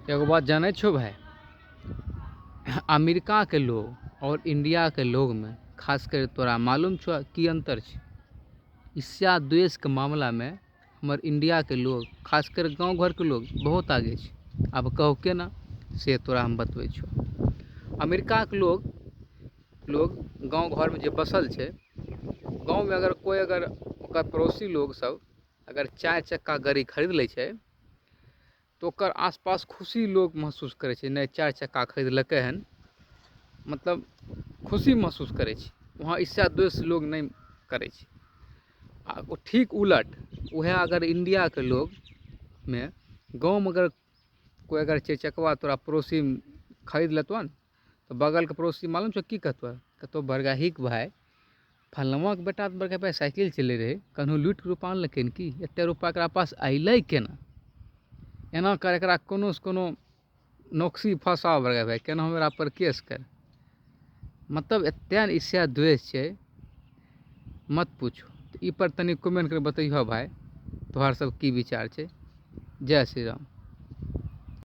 एगो बात जानै छो भाई, अमेरिका के लोग और इंडिया के लोग में खास कर तोरा मालूम छो की अंतर छे? ईर्ष्या द्वेष के मामला में हमार इंडिया के लोग खासकर गांव घर के लोग बहुत आगे छे। अब कहो के ना से तोरा हम बतबै छो। अमेरिका के लोग गांव घर में जे बसल छे, गांव में अगर कोई ओकर पड़ोसी लोग सब अगर 4 चक्का गाड़ी खरीद ले छे तो ओकर आसपास खुशी लोग महसूस करे छे। नहीं 4 चक्का खरीदलकै हन, मतलब खुशी महसूस करे छे। वहाँ ईर्ष्या द्वेष लोग नहीं करे छे। आ ठीक उलट वह अगर इंडिया के लोग में गाँव में अगर कोई 4 चक्कवा तोरा पड़ोसी खरीद लेतो न, तो बगल के पड़ोसी मालूम छो की कहतो बरगाही के भाई फलनवा के बेटा तो बड़का भाई साइकिल चले रहे, कन्हू लूट के रूपा आनलकै की? एते रूपा एकरा पास अइलै केना? एना कर एकरा कोनो से कोनो नौकसी फंसाओ बड़का भाई, केना हमरा पर केस कर। मतलब एते ने ईर्ष्या द्वेष छे मत पूछो। तो ई पर तनी कमेंट कर बतैहो भाई, तोहार सब की विचार छे। जय श्री राम।